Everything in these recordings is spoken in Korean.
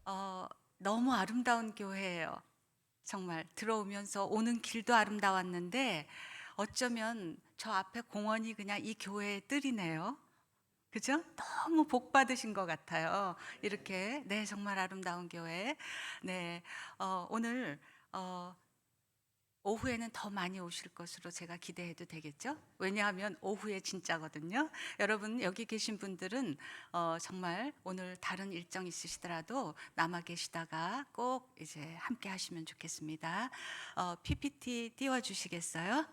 어, 너무 아름다운 교회예요. 정말 들어오면서 오는 길도 아름다웠는데 어쩌면 저 앞에 공원이 그냥 이 교회의 뜰이네요. 그죠? 너무 복 받으신 것 같아요. 이렇게 네 정말 아름다운 교회. 네 오늘 어, 오후에는 더 많이 오실 것으로 제가 기대해도 되겠죠? 왜냐하면 오후에 진짜거든요. 여러분 여기 계신 분들은 정말 오늘 다른 일정 있으시더라도 남아 계시다가 꼭 이제 함께 하시면 좋겠습니다. PPT 띄워 주시겠어요?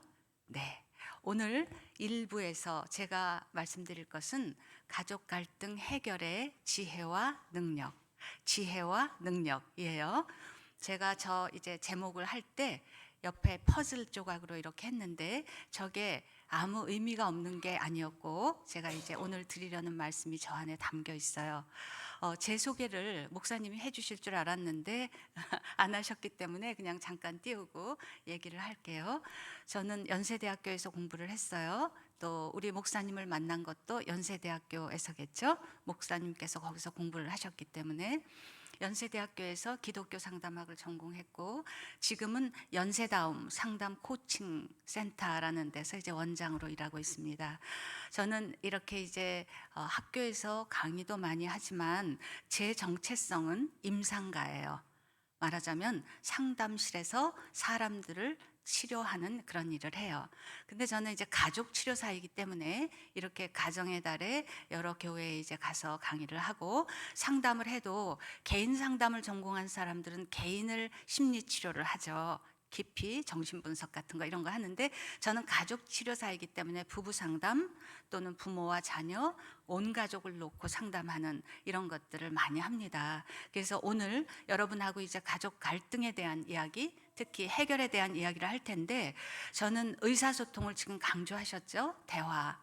네. 오늘 일부에서 제가 말씀드릴 것은 가족 갈등 해결의 지혜와 능력이에요. 제가 저 이제 제목을 할 때 옆에 퍼즐 조각으로 이렇게 했는데 저게 아무 의미가 없는 게 아니었고 제가 이제 오늘 드리려는 말씀이 저 안에 담겨 있어요. 제 소개를 목사님이 해주실 줄 알았는데 안 하셨기 때문에 그냥 잠깐 띄우고 얘기를 할게요. 저는 연세대학교에서 공부를 했어요. 또 우리 목사님을 만난 것도 연세대학교에서겠죠. 목사님께서 거기서 공부를 하셨기 때문에 연세대학교에서 기독교 상담학을 전공했고 지금은 연세다움 상담 코칭 센터라는 데서 이제 원장으로 일하고 있습니다. 저는 이렇게 이제 학교에서 강의도 많이 하지만 제 정체성은 임상가예요. 말하자면 상담실에서 사람들을 치료하는 그런 일을 해요. 근데 저는 이제 가족 치료사이기 때문에 이렇게 가정의 달에 여러 교회에 이제 가서 강의를 하고 상담을 해도 개인 상담을 전공한 사람들은 개인을 심리 치료를 하죠. 깊이 정신분석 같은 거 이런 거 하는데 저는 가족 치료사이기 때문에 부부 상담 또는 부모와 자녀 온 가족을 놓고 상담하는 이런 것들을 많이 합니다. 그래서 오늘 여러분하고 이제 가족 갈등에 대한 이야기, 특히 해결에 대한 이야기를 할 텐데 저는 의사소통을 지금 강조하셨죠? 대화.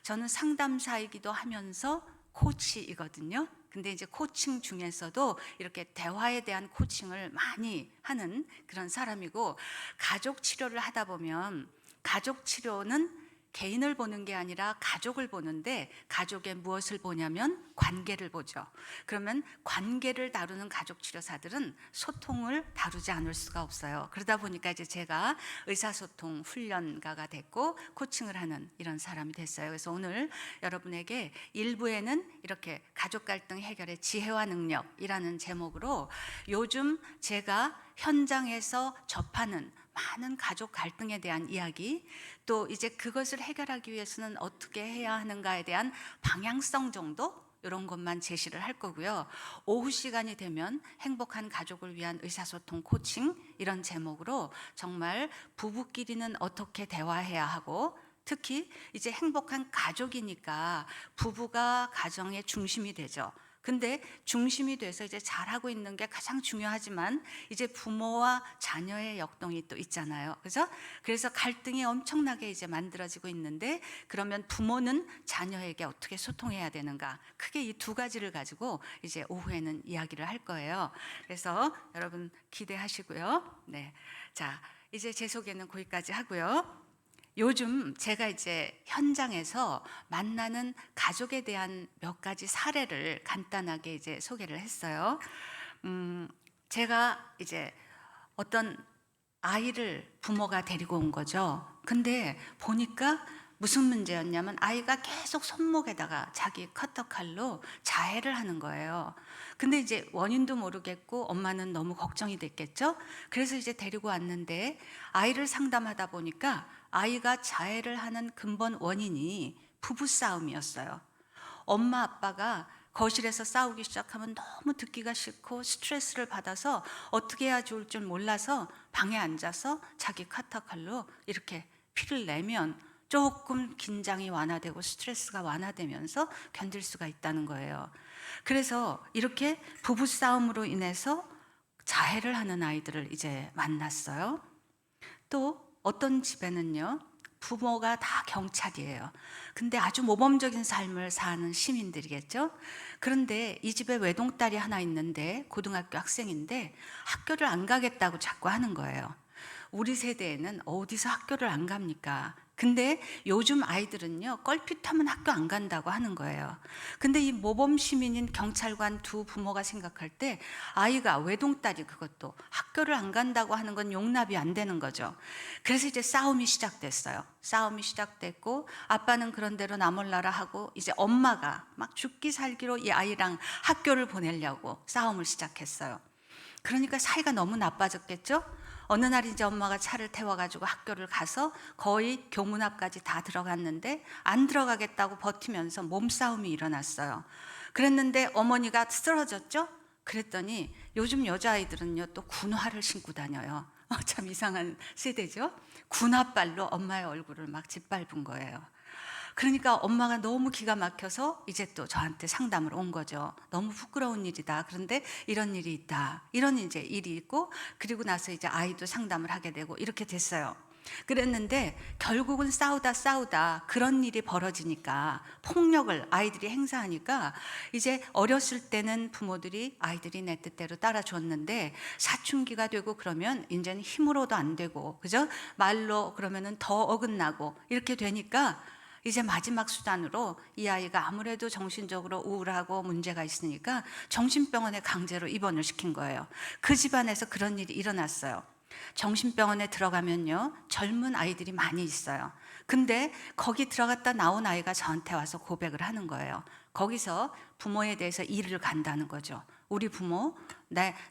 저는 상담사이기도 하면서 코치이거든요. 근데 이제 코칭 중에서도 이렇게 대화에 대한 코칭을 많이 하는 그런 사람이고 가족 치료를 하다 보면 가족 치료는 개인을 보는 게 아니라 가족을 보는데 가족의 무엇을 보냐면 관계를 보죠. 그러면 관계를 다루는 가족 치료사들은 소통을 다루지 않을 수가 없어요. 그러다 보니까 이제 제가 의사소통 훈련가가 됐고 코칭을 하는 이런 사람이 됐어요. 그래서 오늘 여러분에게 일부에는 이렇게 가족 갈등 해결의 지혜와 능력이라는 제목으로 요즘 제가 현장에서 접하는 많은 가족 갈등에 대한 이야기, 또 이제 그것을 해결하기 위해서는 어떻게 해야 하는가에 대한 방향성 정도 이런 것만 제시를 할 거고요. 오후 시간이 되면 행복한 가족을 위한 의사소통 코칭 이런 제목으로 정말 부부끼리는 어떻게 대화해야 하고 특히 이제 행복한 가족이니까 부부가 가정의 중심이 되죠. 근데 중심이 돼서 이제 잘하고 있는 게 가장 중요하지만 이제 부모와 자녀의 역동이 또 있잖아요. 그죠? 그래서 갈등이 엄청나게 이제 만들어지고 있는데 그러면 부모는 자녀에게 어떻게 소통해야 되는가? 크게 이 두 가지를 가지고 이제 오후에는 이야기를 할 거예요. 그래서 여러분 기대하시고요. 네. 자, 이제 제 소개는 거기까지 하고요. 요즘 제가 이제 현장에서 만나는 가족에 대한 몇 가지 사례를 간단하게 이제 소개를 했어요. 제가 이제 어떤 아이를 부모가 데리고 온 거죠. 근데 보니까 무슨 문제였냐면 아이가 계속 손목에다가 자기 커터칼로 자해를 하는 거예요. 근데 이제 원인도 모르겠고 엄마는 너무 걱정이 됐겠죠. 그래서 이제 데리고 왔는데 아이를 상담하다 보니까 아이가 자해를 하는 근본 원인이 부부싸움이었어요. 엄마 아빠가 거실에서 싸우기 시작하면 너무 듣기가 싫고 스트레스를 받아서 어떻게 해야 좋을 줄 몰라서 방에 앉아서 자기 카타칼로 이렇게 피를 내면 조금 긴장이 완화되고 스트레스가 완화되면서 견딜 수가 있다는 거예요. 그래서 이렇게 부부싸움으로 인해서 자해를 하는 아이들을 이제 만났어요. 또 어떤 집에는요, 부모가 다 경찰이에요. 근데 아주 모범적인 삶을 사는 시민들이겠죠. 그런데 이 집에 외동딸이 하나 있는데 고등학교 학생인데 학교를 안 가겠다고 자꾸 하는 거예요. 우리 세대에는 어디서 학교를 안 갑니까? 근데 요즘 아이들은요, 껄핏하면 학교 안 간다고 하는 거예요. 근데 이 모범 시민인 경찰관 두 부모가 생각할 때 아이가 외동딸이 그것도 학교를 안 간다고 하는 건 용납이 안 되는 거죠. 그래서 이제 싸움이 시작됐어요. 싸움이 시작됐고 아빠는 그런 대로 나 몰라라 하고 이제 엄마가 막 죽기 살기로 이 아이랑 학교를 보내려고 싸움을 시작했어요. 그러니까 사이가 너무 나빠졌겠죠? 어느 날 이제 엄마가 차를 태워가지고 학교를 가서 거의 교문 앞까지 다 들어갔는데 안 들어가겠다고 버티면서 몸싸움이 일어났어요. 그랬는데 어머니가 쓰러졌죠? 그랬더니 요즘 여자아이들은요 또 군화를 신고 다녀요. 참 이상한 세대죠? 군화발로 엄마의 얼굴을 막 짓밟은 거예요. 그러니까 엄마가 너무 기가 막혀서 이제 또 저한테 상담을 온 거죠. 너무 부끄러운 일이다. 그런데 이런 일이 있다. 이런 이제 일이 있고, 그리고 나서 이제 아이도 상담을 하게 되고 이렇게 됐어요. 그랬는데 결국은 싸우다 그런 일이 벌어지니까, 폭력을 아이들이 행사하니까 이제 어렸을 때는 부모들이 아이들이 내 뜻대로 따라줬는데 사춘기가 되고 그러면 이제는 힘으로도 안 되고, 그죠? 말로 그러면은 더 어긋나고 이렇게 되니까 이제 마지막 수단으로 이 아이가 아무래도 정신적으로 우울하고 문제가 있으니까 정신병원에 강제로 입원을 시킨 거예요. 그 집안에서 그런 일이 일어났어요. 정신병원에 들어가면요, 젊은 아이들이 많이 있어요. 근데 거기 들어갔다 나온 아이가 저한테 와서 고백을 하는 거예요. 거기서 부모에 대해서 이를 간다는 거죠. 우리 부모,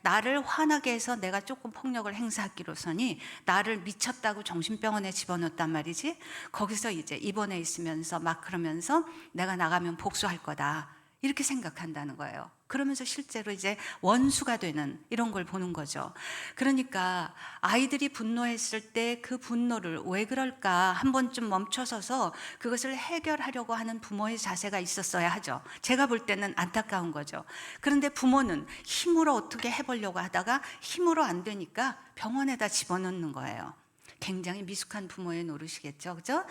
나를 화나게 해서 내가 조금 폭력을 행사하기로서니 나를 미쳤다고 정신병원에 집어넣었단 말이지. 거기서 이제 입원해 있으면서 막 그러면서 내가 나가면 복수할 거다, 이렇게 생각한다는 거예요. 그러면서 실제로 이제 원수가 되는 이런 걸 보는 거죠. 그러니까 아이들이 분노했을 때 그 분노를 왜 그럴까 한 번쯤 멈춰서서 그것을 해결하려고 하는 부모의 자세가 있었어야 하죠. 제가 볼 때는 안타까운 거죠. 그런데 부모는 힘으로 어떻게 해보려고 하다가 힘으로 안 되니까 병원에다 집어넣는 거예요. 굉장히 미숙한 부모의 노릇이겠죠, 그죠?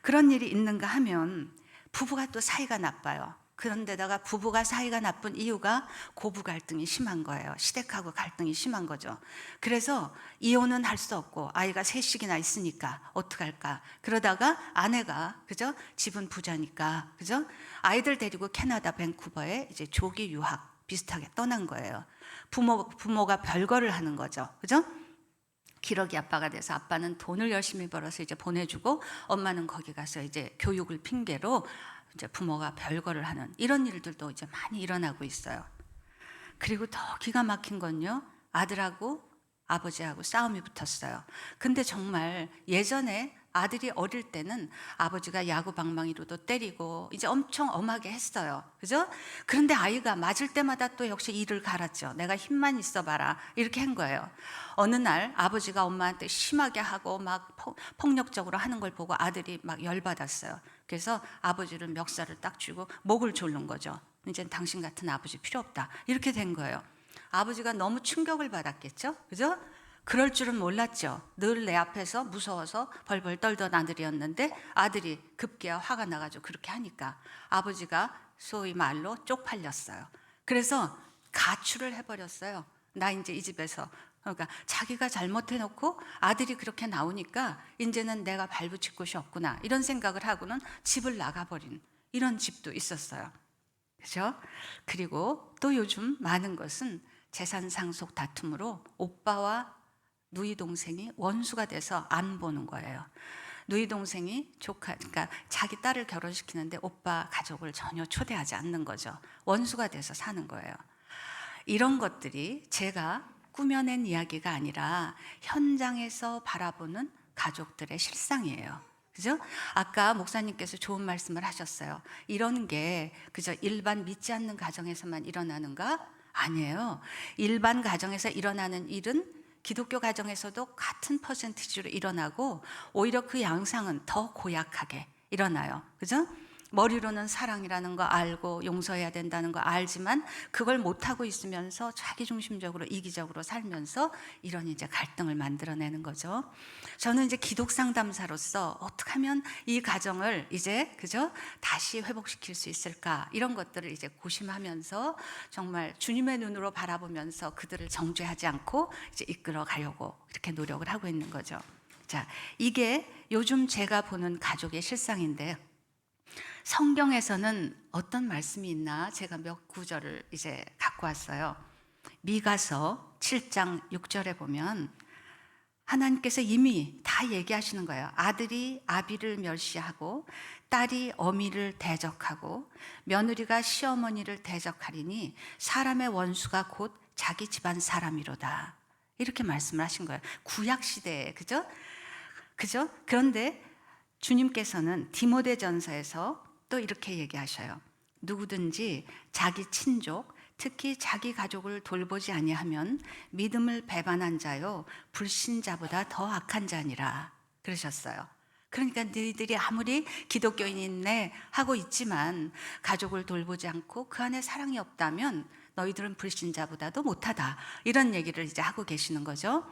그런 일이 있는가 하면 부부가 또 사이가 나빠요. 그런데다가 부부가 사이가 나쁜 이유가 고부 갈등이 심한 거예요. 시댁하고 갈등이 심한 거죠. 그래서 이혼은 할 수 없고 아이가 셋씩이나 있으니까 어떡할까? 그러다가 아내가, 그죠? 집은 부자니까, 그죠? 아이들 데리고 캐나다 밴쿠버에 이제 조기 유학 비슷하게 떠난 거예요. 부모가 별거를 하는 거죠. 그죠? 기러기 아빠가 돼서 아빠는 돈을 열심히 벌어서 이제 보내주고 엄마는 거기 가서 이제 교육을 핑계로 이제 부모가 별거를 하는 이런 일들도 이제 많이 일어나고 있어요. 그리고 더 기가 막힌 건요, 아들하고 아버지하고 싸움이 붙었어요. 근데 정말 예전에 아들이 어릴 때는 아버지가 야구 방망이로도 때리고 이제 엄청 엄하게 했어요. 그죠? 그런데 아이가 맞을 때마다 또 역시 이를 갈았죠. 내가 힘만 있어 봐라, 이렇게 한 거예요. 어느 날 아버지가 엄마한테 심하게 하고 막 폭력적으로 하는 걸 보고 아들이 막 열받았어요. 그래서 아버지를 멱살을 딱 쥐고 목을 조른 거죠. 이제 당신 같은 아버지 필요 없다, 이렇게 된 거예요. 아버지가 너무 충격을 받았겠죠? 그죠? 그럴 줄은 몰랐죠. 늘 내 앞에서 무서워서 벌벌 떨던 아들이었는데 아들이 급기야 화가 나가지고 그렇게 하니까 아버지가 소위 말로 쪽팔렸어요. 그래서 가출을 해버렸어요. 나 이제 이 집에서. 그러니까 자기가 잘못해놓고 아들이 그렇게 나오니까 이제는 내가 발붙일 곳이 없구나, 이런 생각을 하고는 집을 나가버린 이런 집도 있었어요. 그죠? 그리고 또 요즘 많은 것은 재산 상속 다툼으로 오빠와 누이 동생이 원수가 돼서 안 보는 거예요. 누이 동생이 그러니까 자기 딸을 결혼시키는데 오빠 가족을 전혀 초대하지 않는 거죠. 원수가 돼서 사는 거예요. 이런 것들이 제가 꾸며낸 이야기가 아니라 현장에서 바라보는 가족들의 실상이에요. 그죠? 아까 목사님께서 좋은 말씀을 하셨어요. 이런 게 그저 일반 믿지 않는 가정에서만 일어나는가? 아니에요. 일반 가정에서 일어나는 일은 기독교 가정에서도 같은 퍼센티지로 일어나고 오히려 그 양상은 더 고약하게 일어나요. 그죠? 머리로는 사랑이라는 거 알고 용서해야 된다는 거 알지만 그걸 못하고 있으면서 자기중심적으로 이기적으로 살면서 이런 이제 갈등을 만들어내는 거죠. 저는 이제 기독 상담사로서 어떻게 하면 이 가정을 이제 그죠? 다시 회복시킬 수 있을까? 이런 것들을 이제 고심하면서 정말 주님의 눈으로 바라보면서 그들을 정죄하지 않고 이제 이끌어 가려고 이렇게 노력을 하고 있는 거죠. 자, 이게 요즘 제가 보는 가족의 실상인데요. 성경에서는 어떤 말씀이 있나 제가 몇 구절을 이제 갖고 왔어요. 미가서 7장 6절에 보면 하나님께서 이미 다 얘기하시는 거예요. 아들이 아비를 멸시하고 딸이 어미를 대적하고 며느리가 시어머니를 대적하리니 사람의 원수가 곧 자기 집안 사람이로다. 이렇게 말씀을 하신 거예요. 구약 시대에, 그죠? 그런데 주님께서는 디모데전서에서 또 이렇게 얘기하셔요. 누구든지 자기 친족, 특히 자기 가족을 돌보지 아니하면 믿음을 배반한 자요 불신자보다 더 악한 자니라 그러셨어요. 그러니까 너희들이 아무리 기독교인이네 하고 있지만 가족을 돌보지 않고 그 안에 사랑이 없다면 너희들은 불신자보다도 못하다, 이런 얘기를 이제 하고 계시는 거죠.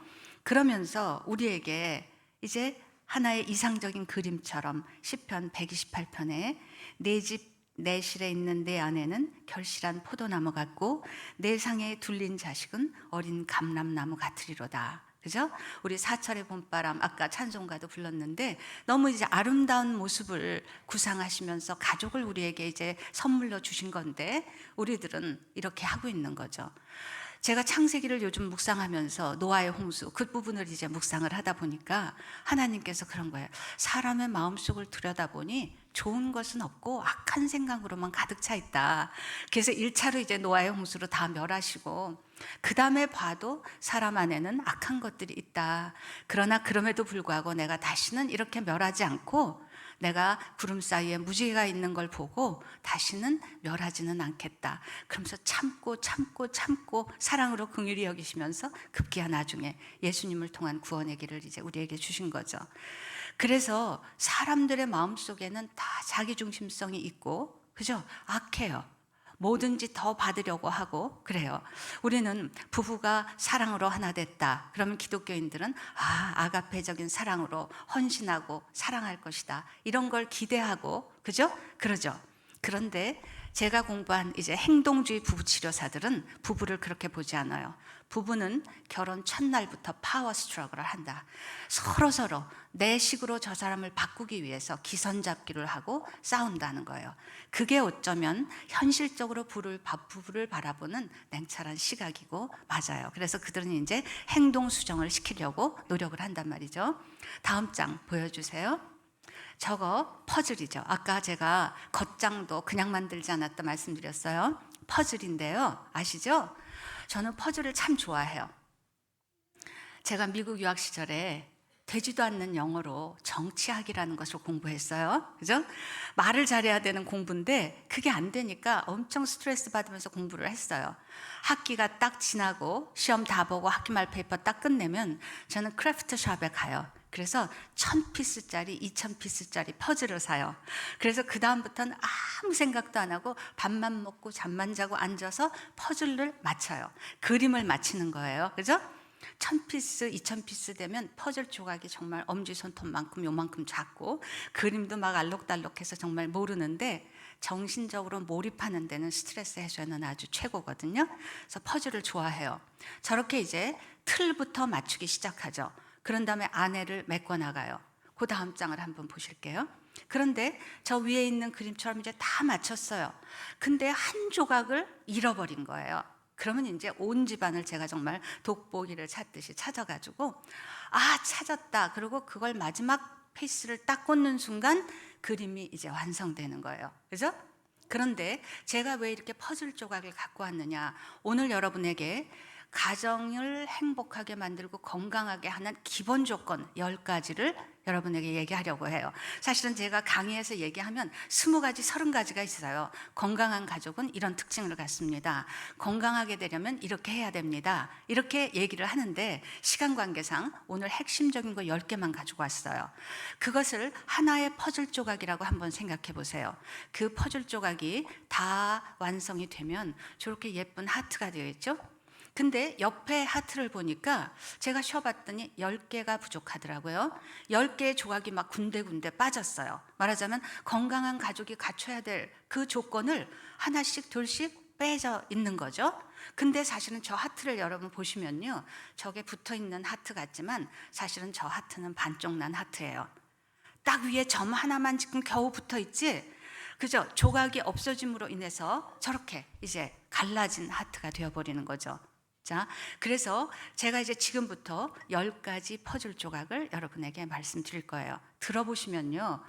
그러면서 우리에게 이제 하나의 이상적인 그림처럼 시편 128편에 내 집 내 실에 있는 내 아내는 결실한 포도나무 같고 내 상에 둘린 자식은 어린 감람나무 같으리로다. 그죠? 우리 사철의 봄바람 아까 찬송가도 불렀는데 너무 이제 아름다운 모습을 구상하시면서 가족을 우리에게 이제 선물로 주신 건데 우리들은 이렇게 하고 있는 거죠. 제가 창세기를 요즘 묵상하면서 노아의 홍수 그 부분을 이제 묵상을 하다 보니까 하나님께서 그런 거예요. 사람의 마음속을 들여다보니 좋은 것은 없고 악한 생각으로만 가득 차 있다. 그래서 1차로 이제 노아의 홍수로 다 멸하시고 그 다음에 봐도 사람 안에는 악한 것들이 있다. 그러나 그럼에도 불구하고 내가 다시는 이렇게 멸하지 않고 내가 구름 사이에 무지개가 있는 걸 보고 다시는 멸하지는 않겠다. 그러면서 참고 사랑으로 긍휼히 여기시면서 급기야 나중에 예수님을 통한 구원의 길을 이제 우리에게 주신 거죠. 그래서 사람들의 마음속에는 다 자기중심성이 있고, 그죠? 악해요. 뭐든지 더 받으려고 하고 그래요. 우리는 부부가 사랑으로 하나 됐다. 그러면 기독교인들은 아가페적인 사랑으로 헌신하고 사랑할 것이다. 이런 걸 기대하고, 그죠? 그러죠. 그런데 제가 공부한 이제 행동주의 부부치료사들은 부부를 그렇게 보지 않아요. 부부는 결혼 첫날부터 파워 스트러글을 한다. 서로 내 식으로 저 사람을 바꾸기 위해서 기선잡기를 하고 싸운다는 거예요. 그게 어쩌면 현실적으로 부부를 바라보는 냉철한 시각이고 맞아요. 그래서 그들은 이제 행동 수정을 시키려고 노력을 한단 말이죠. 다음 장 보여주세요. 저거 퍼즐이죠. 아까 제가 겉장도 그냥 만들지 않았다 말씀드렸어요. 퍼즐인데요. 아시죠? 저는 퍼즐을 참 좋아해요. 제가 미국 유학 시절에 되지도 않는 영어로 정치학이라는 것을 공부했어요. 그죠? 말을 잘해야 되는 공부인데 그게 안 되니까 엄청 스트레스 받으면서 공부를 했어요. 학기가 딱 지나고 시험 다 보고 학기 말 페이퍼 딱 끝내면 저는 크래프트 샵에 가요. 그래서 1000피스짜리, 2000피스짜리 퍼즐을 사요. 그래서 그 다음부터는 아무 생각도 안 하고 밥만 먹고 잠만 자고 앉아서 퍼즐을 맞춰요. 그림을 맞히는 거예요. 그죠? 1000피스, 2000피스 되면 퍼즐 조각이 정말 엄지손톱만큼 요만큼 작고 그림도 막 알록달록해서 정말 모르는데 정신적으로 몰입하는 데는 스트레스 해소에는 아주 최고거든요. 그래서 퍼즐을 좋아해요. 저렇게 이제 틀부터 맞추기 시작하죠. 그런 다음에 안에를 메꿔 나가요. 그 다음 장을 한번 보실게요. 그런데 저 위에 있는 그림처럼 이제 다 맞췄어요. 근데 한 조각을 잃어버린 거예요. 그러면 이제 온 집안을 제가 정말 돋보기를 찾듯이 찾아가지고 찾았다. 그리고 그걸 마지막 피스를 딱 꽂는 순간 그림이 이제 완성되는 거예요. 그죠? 그런데 제가 왜 이렇게 퍼즐 조각을 갖고 왔느냐? 오늘 여러분에게 가정을 행복하게 만들고 건강하게 하는 기본 조건 10가지를 여러분에게 얘기하려고 해요. 사실은 제가 강의에서 얘기하면 20가지, 30가지가 있어요. 건강한 가족은 이런 특징을 갖습니다. 건강하게 되려면 이렇게 해야 됩니다. 이렇게 얘기를 하는데 시간 관계상 오늘 핵심적인 거 10개만 가지고 왔어요. 그것을 하나의 퍼즐 조각이라고 한번 생각해 보세요. 그 퍼즐 조각이 다 완성이 되면 저렇게 예쁜 하트가 되어 있죠? 근데 옆에 하트를 보니까 제가 쉬어봤더니 10개가 부족하더라고요. 10개의 조각이 막 군데군데 빠졌어요. 말하자면 건강한 가족이 갖춰야 될 그 조건을 하나씩 둘씩 빼져 있는 거죠. 근데 사실은 저 하트를 여러분 보시면요, 저게 붙어 있는 하트 같지만 사실은 저 하트는 반쪽 난 하트예요. 딱 위에 점 하나만 지금 겨우 붙어 있지, 그죠? 조각이 없어짐으로 인해서 저렇게 이제 갈라진 하트가 되어버리는 거죠. 자, 그래서 제가 이제 지금부터 10가지 퍼즐 조각을 여러분에게 말씀드릴 거예요. 들어보시면요,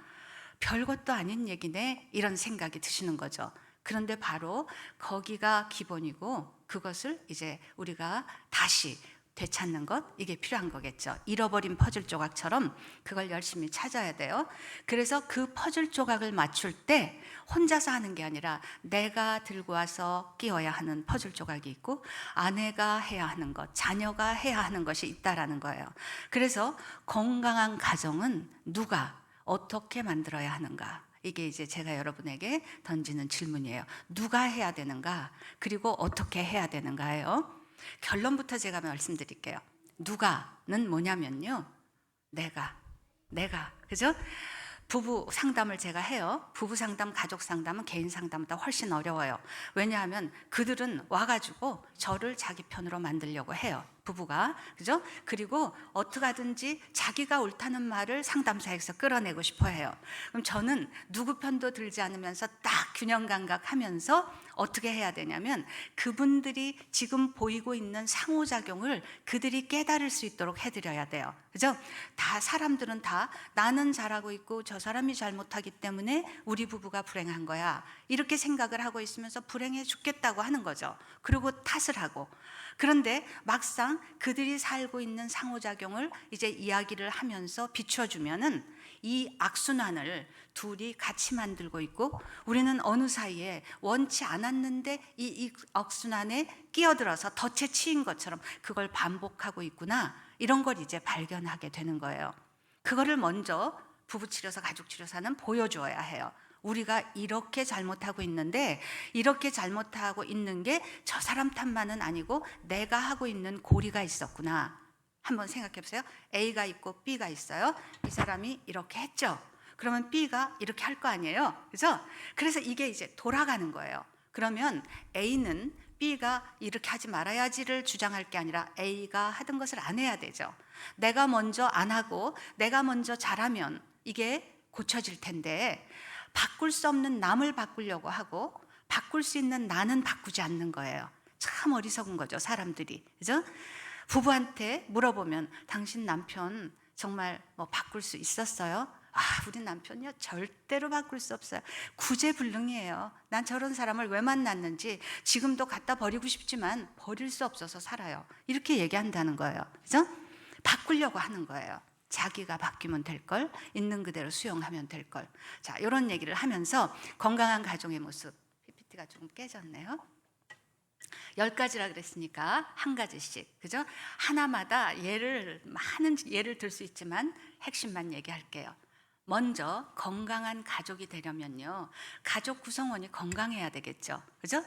별것도 아닌 얘기네, 이런 생각이 드시는 거죠. 그런데 바로 거기가 기본이고, 그것을 이제 우리가 다시 되찾는 것, 이게 필요한 거겠죠. 잃어버린 퍼즐 조각처럼 그걸 열심히 찾아야 돼요. 그래서 그 퍼즐 조각을 맞출 때 혼자서 하는 게 아니라 내가 들고 와서 끼워야 하는 퍼즐 조각이 있고, 아내가 해야 하는 것, 자녀가 해야 하는 것이 있다라는 거예요. 그래서 건강한 가정은 누가 어떻게 만들어야 하는가? 이게 이제 제가 여러분에게 던지는 질문이에요. 누가 해야 되는가? 그리고 어떻게 해야 되는가예요. 결론부터 제가 말씀드릴게요. 누가는 뭐냐면요, 내가, 그죠? 부부 상담을 제가 해요. 부부 상담, 가족 상담은 개인 상담보다 훨씬 어려워요. 왜냐하면 그들은 와가지고 저를 자기 편으로 만들려고 해요. 부부가, 그죠? 그리고 어떻게 하든지 자기가 옳다는 말을 상담사에서 끌어내고 싶어 해요. 그럼 저는 누구 편도 들지 않으면서 딱 균형 감각하면서 어떻게 해야 되냐면, 그분들이 지금 보이고 있는 상호작용을 그들이 깨달을 수 있도록 해드려야 돼요. 그죠? 다 사람들은 다 나는 잘하고 있고 저 사람이 잘못하기 때문에 우리 부부가 불행한 거야, 이렇게 생각을 하고 있으면서 불행해 죽겠다고 하는 거죠. 그리고 탓을 하고. 그런데 막상 그들이 살고 있는 상호작용을 이제 이야기를 하면서 비춰주면은 이 악순환을 둘이 같이 만들고 있고, 우리는 어느 사이에 원치 않았는데 이 악순환에 끼어들어서 덫에 치인 것처럼 그걸 반복하고 있구나, 이런 걸 이제 발견하게 되는 거예요. 그거를 먼저 부부치료사, 가족치료사는 보여주어야 해요. 우리가 이렇게 잘못하고 있는데, 이렇게 잘못하고 있는 게 저 사람 탓만은 아니고 내가 하고 있는 고리가 있었구나. 한번 생각해 보세요. A가 있고 B가 있어요. 이 사람이 이렇게 했죠. 그러면 B가 이렇게 할 거 아니에요, 그죠? 그래서 이게 이제 돌아가는 거예요. 그러면 A는 B가 이렇게 하지 말아야지를 주장할 게 아니라 A가 하던 것을 안 해야 되죠. 내가 먼저 안 하고 내가 먼저 잘하면 이게 고쳐질 텐데, 바꿀 수 없는 남을 바꾸려고 하고 바꿀 수 있는 나는 바꾸지 않는 거예요. 참 어리석은 거죠, 사람들이. 그죠? 부부한테 물어보면 당신 남편 정말 뭐 바꿀 수 있었어요? 아, 우리 남편요 절대로 바꿀 수 없어요. 구제불능이에요. 난 저런 사람을 왜 만났는지 지금도 갖다 버리고 싶지만 버릴 수 없어서 살아요. 이렇게 얘기한다는 거예요. 그죠? 바꾸려고 하는 거예요. 자기가 바뀌면 될 걸, 있는 그대로 수용하면 될 걸. 자, 이런 얘기를 하면서 건강한 가정의 모습, PPT가 조금 깨졌네요. 10가지라 그랬으니까 한 가지씩, 그죠? 하나마다 많은 예를 들 수 있지만 핵심만 얘기할게요. 먼저 건강한 가족이 되려면요, 가족 구성원이 건강해야 되겠죠, 그죠?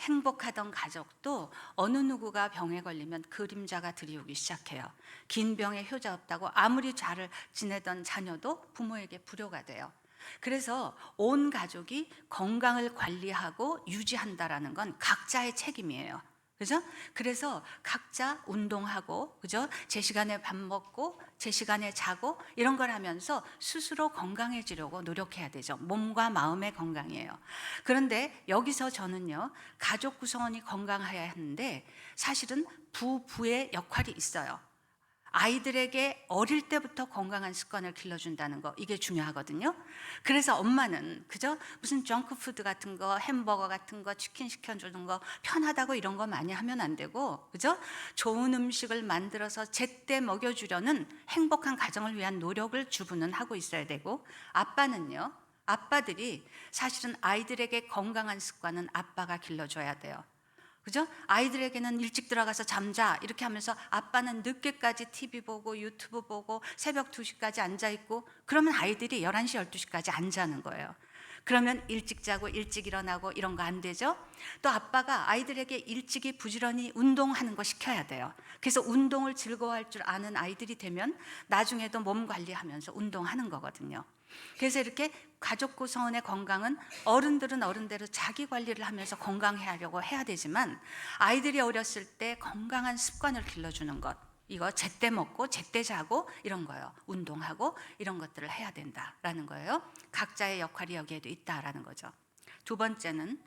행복하던 가족도 어느 누구가 병에 걸리면 그림자가 드리우기 시작해요. 긴 병에 효자 없다고 아무리 잘 지내던 자녀도 부모에게 불효가 돼요. 그래서 온 가족이 건강을 관리하고 유지한다라는 건 각자의 책임이에요. 그죠? 그래서 각자 운동하고, 그죠? 제 시간에 밥 먹고, 제 시간에 자고, 이런 걸 하면서 스스로 건강해지려고 노력해야 되죠. 몸과 마음의 건강이에요. 그런데 여기서 저는요, 가족 구성원이 건강해야 하는데 사실은 부부의 역할이 있어요. 아이들에게 어릴 때부터 건강한 습관을 길러준다는 거, 이게 중요하거든요. 그래서 엄마는 그죠? 무슨 정크푸드 같은 거, 햄버거 같은 거, 치킨 시켜주는 거 편하다고 이런 거 많이 하면 안 되고, 그죠? 좋은 음식을 만들어서 제때 먹여주려는 행복한 가정을 위한 노력을 주부는 하고 있어야 되고, 아빠는요, 아빠들이 사실은 아이들에게 건강한 습관은 아빠가 길러줘야 돼요. 그죠? 아이들에게는 일찍 들어가서 잠자 이렇게 하면서 아빠는 늦게까지 TV 보고 유튜브 보고 새벽 2시까지 앉아있고, 그러면 아이들이 11시, 12시까지 안 자는 거예요. 그러면 일찍 자고 일찍 일어나고 이런 거 안 되죠? 또 아빠가 아이들에게 일찍이 부지런히 운동하는 거 시켜야 돼요. 그래서 운동을 즐거워할 줄 아는 아이들이 되면 나중에도 몸 관리하면서 운동하는 거거든요. 그래서 이렇게 가족 구성원의 건강은 어른들은 어른대로 자기 관리를 하면서 건강해 하려고 해야 되지만 아이들이 어렸을 때 건강한 습관을 길러주는 것, 이거 제때 먹고 제때 자고 이런 거요. 운동하고 이런 것들을 해야 된다라는 거예요. 각자의 역할이 여기에도 있다라는 거죠. 두 번째는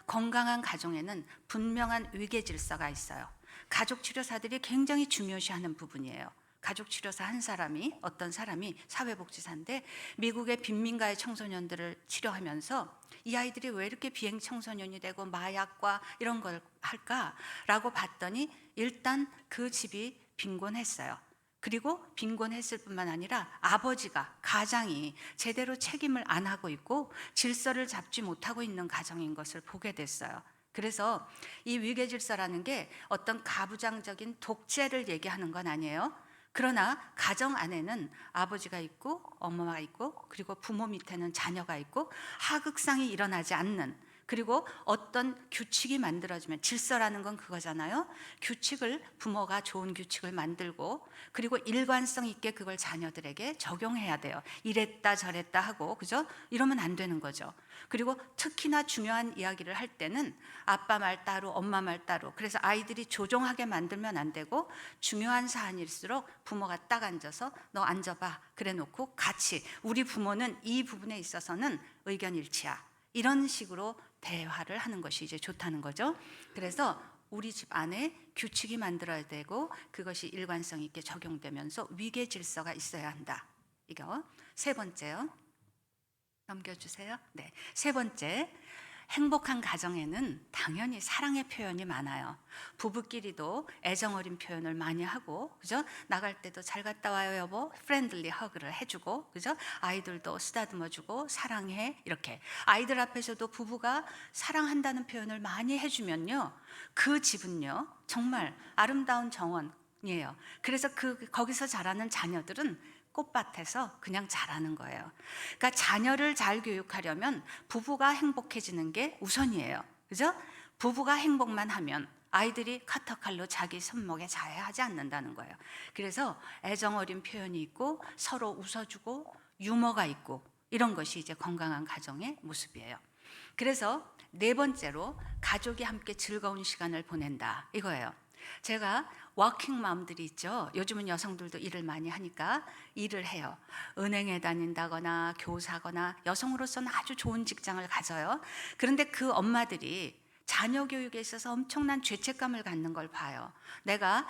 건강한 가정에는 분명한 위계 질서가 있어요. 가족 치료사들이 굉장히 중요시하는 부분이에요. 가족 치료사 한 사람이, 어떤 사람이 사회복지사인데 미국의 빈민가의 청소년들을 치료하면서 이 아이들이 왜 이렇게 비행 청소년이 되고 마약과 이런 걸 할까라고 봤더니 일단 그 집이 빈곤했어요. 그리고 빈곤했을 뿐만 아니라 아버지가, 가장이 제대로 책임을 안 하고 있고 질서를 잡지 못하고 있는 가정인 것을 보게 됐어요. 그래서 이 위계 질서라는 게 어떤 가부장적인 독재를 얘기하는 건 아니에요. 그러나 가정 안에는 아버지가 있고 엄마가 있고 그리고 부모 밑에는 자녀가 있고 하극상이 일어나지 않는, 그리고 어떤 규칙이 만들어지면, 질서라는 건 그거잖아요. 규칙을, 부모가 좋은 규칙을 만들고 그리고 일관성 있게 그걸 자녀들에게 적용해야 돼요. 이랬다 저랬다 하고, 그죠? 이러면 안 되는 거죠. 그리고 특히나 중요한 이야기를 할 때는 아빠 말 따로 엄마 말 따로, 그래서 아이들이 조종하게 만들면 안 되고 중요한 사안일수록 부모가 딱 앉아서 너 앉아봐 그래 놓고 같이, 우리 부모는 이 부분에 있어서는 의견 일치야, 이런 식으로 대화를 하는 것이 이제 좋다는 거죠. 그래서 우리 집 안에 규칙이 만들어야 되고 그것이 일관성 있게 적용되면서 위계 질서가 있어야 한다. 이거 세 번째요. 넘겨주세요. 네, 세 번째, 행복한 가정에는 당연히 사랑의 표현이 많아요. 부부끼리도 애정 어린 표현을 많이 하고, 그죠? 나갈 때도 잘 갔다 와요 여보, 프렌들리 허그를 해주고, 그죠? 아이들도 쓰다듬어주고 사랑해, 이렇게 아이들 앞에서도 부부가 사랑한다는 표현을 많이 해주면요, 그 집은요 정말 아름다운 정원이에요. 그래서 거기서 자라는 자녀들은 꽃밭에서 그냥 자라는 거예요. 그러니까 자녀를 잘 교육하려면 부부가 행복해지는 게 우선이에요. 그죠? 부부가 행복만 하면 아이들이 카터칼로 자기 손목에 자해하지 않는다는 거예요. 그래서 애정 어린 표현이 있고 서로 웃어주고 유머가 있고 이런 것이 이제 건강한 가정의 모습이에요. 그래서 네 번째로 가족이 함께 즐거운 시간을 보낸다, 이거예요. 제가 워킹맘들이 있죠. 요즘은 여성들도 일을 많이 하니까 일을 해요. 은행에 다닌다거나 교사거나 여성으로서는 아주 좋은 직장을 가져요. 그런데 그 엄마들이 자녀 교육에 있어서 엄청난 죄책감을 갖는 걸 봐요. 내가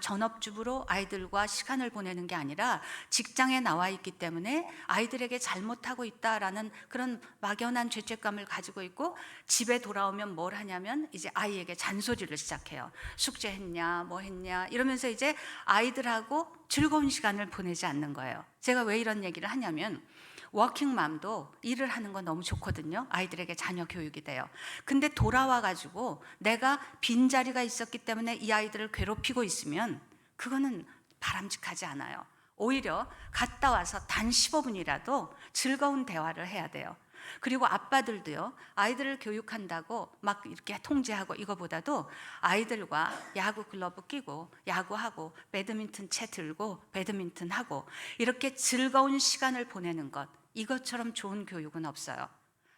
전업주부로 아이들과 시간을 보내는 게 아니라 직장에 나와 있기 때문에 아이들에게 잘못하고 있다라는 그런 막연한 죄책감을 가지고 있고, 집에 돌아오면 뭘 하냐면 이제 아이에게 잔소리를 시작해요. 숙제했냐 뭐 했냐 이러면서 이제 아이들하고 즐거운 시간을 보내지 않는 거예요. 제가 왜 이런 얘기를 하냐면 워킹맘도 일을 하는 건 너무 좋거든요. 아이들에게 자녀 교육이 돼요. 근데 돌아와 가지고 내가 빈자리가 있었기 때문에 이 아이들을 괴롭히고 있으면 그거는 바람직하지 않아요. 오히려 갔다 와서 단 15분이라도 즐거운 대화를 해야 돼요. 그리고 아빠들도요, 아이들을 교육한다고 막 이렇게 통제하고 이거보다도 아이들과 야구 글러브 끼고 야구하고 배드민턴 채 들고 배드민턴하고 이렇게 즐거운 시간을 보내는 것, 이것처럼 좋은 교육은 없어요.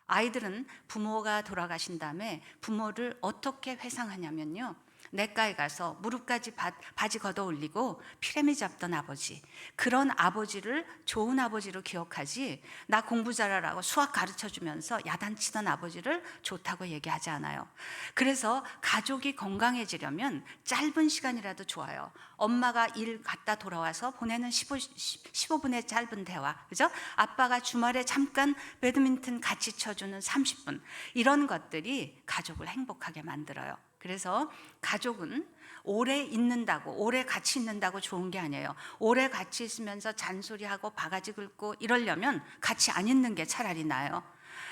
아이들은 부모가 돌아가신 다음에 부모를 어떻게 회상하냐면요, 냇가에 가서 무릎까지 바지 걷어 올리고 피레미 잡던 아버지, 그런 아버지를 좋은 아버지로 기억하지, 나 공부 잘하라고 수학 가르쳐주면서 야단치던 아버지를 좋다고 얘기하지 않아요. 그래서 가족이 건강해지려면 짧은 시간이라도 좋아요. 엄마가 일 갔다 돌아와서 보내는 15분의 짧은 대화, 그죠? 아빠가 주말에 잠깐 배드민턴 같이 쳐주는 30분, 이런 것들이 가족을 행복하게 만들어요. 그래서 가족은 오래 있는다고, 오래 같이 있는다고 좋은 게 아니에요. 오래 같이 있으면서 잔소리하고 바가지 긁고 이러려면 같이 안 있는 게 차라리 나아요.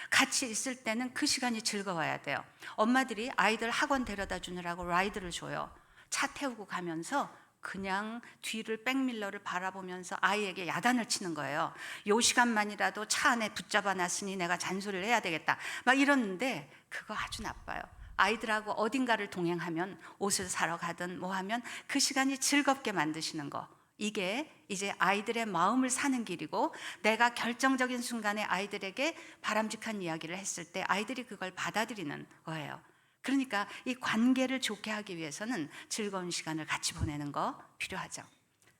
같이 있을 때는 그 시간이 즐거워야 돼요. 엄마들이 아이들 학원 데려다 주느라고 라이드를 줘요. 차 태우고 가면서 그냥 뒤를 백밀러를 바라보면서 아이에게 야단을 치는 거예요. 요 시간만이라도 차 안에 붙잡아 놨으니 내가 잔소리를 해야 되겠다. 막 이러는데 그거 아주 나빠요. 아이들하고 어딘가를 동행하면 옷을 사러 가든 뭐 하면 그 시간이 즐겁게 만드시는 거. 이게 이제 아이들의 마음을 사는 길이고, 내가 결정적인 순간에 아이들에게 바람직한 이야기를 했을 때 아이들이 그걸 받아들이는 거예요. 그러니까 이 관계를 좋게 하기 위해서는 즐거운 시간을 같이 보내는 거 필요하죠.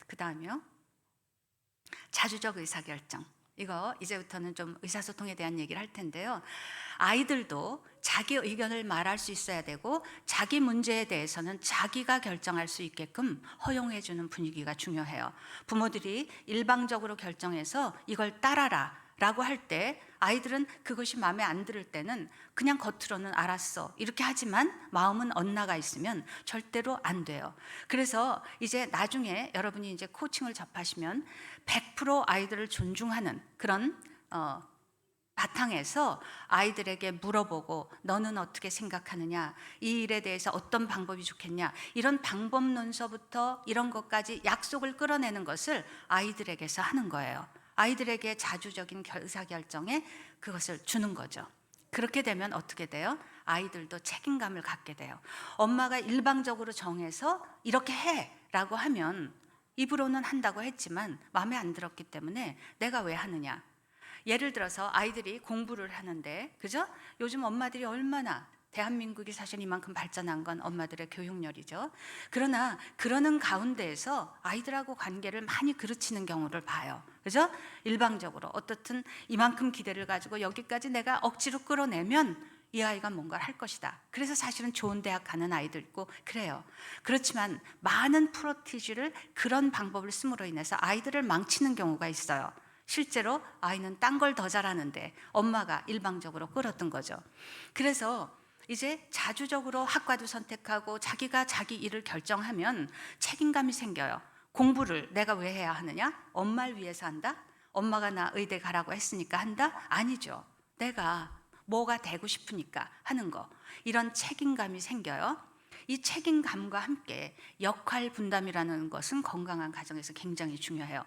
그 다음에요, 자주적 의사결정. 이거 이제부터는 좀 의사소통에 대한 얘기를 할 텐데요. 아이들도 자기 의견을 말할 수 있어야 되고, 자기 문제에 대해서는 자기가 결정할 수 있게끔 허용해 주는 분위기가 중요해요. 부모들이 일방적으로 결정해서 이걸 따라라 라고 할 때 아이들은 그것이 마음에 안 들을 때는 그냥 겉으로는 알았어 이렇게 하지만 마음은 엇나가 있으면 절대로 안 돼요. 그래서 이제 나중에 여러분이 이제 코칭을 접하시면 100% 아이들을 존중하는 그런 바탕에서 아이들에게 물어보고, 너는 어떻게 생각하느냐, 이 일에 대해서 어떤 방법이 좋겠냐, 이런 방법론서부터 이런 것까지 약속을 끌어내는 것을 아이들에게서 하는 거예요. 아이들에게 자주적인 의사결정에 그것을 주는 거죠. 그렇게 되면 어떻게 돼요? 아이들도 책임감을 갖게 돼요. 엄마가 일방적으로 정해서 이렇게 해 라고 하면 입으로는 한다고 했지만 마음에 안 들었기 때문에 내가 왜 하느냐. 예를 들어서 아이들이 공부를 하는데, 그죠? 요즘 엄마들이 얼마나, 대한민국이 사실 이만큼 발전한 건 엄마들의 교육열이죠. 그러나 그러는 가운데에서 아이들하고 관계를 많이 그르치는 경우를 봐요. 그죠? 일방적으로 어떻든 이만큼 기대를 가지고 여기까지 내가 억지로 끌어내면 이 아이가 뭔가를 할 것이다. 그래서 사실은 좋은 대학 가는 아이도 있고 그래요. 그렇지만 많은 프로티지를 그런 방법을 씀으로 인해서 아이들을 망치는 경우가 있어요. 실제로 아이는 딴 걸 더 잘하는데 엄마가 일방적으로 끌었던 거죠. 그래서 이제 자주적으로 학과도 선택하고 자기가 자기 일을 결정하면 책임감이 생겨요. 공부를 내가 왜 해야 하느냐? 엄마를 위해서 한다? 엄마가 나 의대 가라고 했으니까 한다? 아니죠. 내가 뭐가 되고 싶으니까 하는 거. 이런 책임감이 생겨요. 이 책임감과 함께 역할 분담이라는 것은 건강한 가정에서 굉장히 중요해요.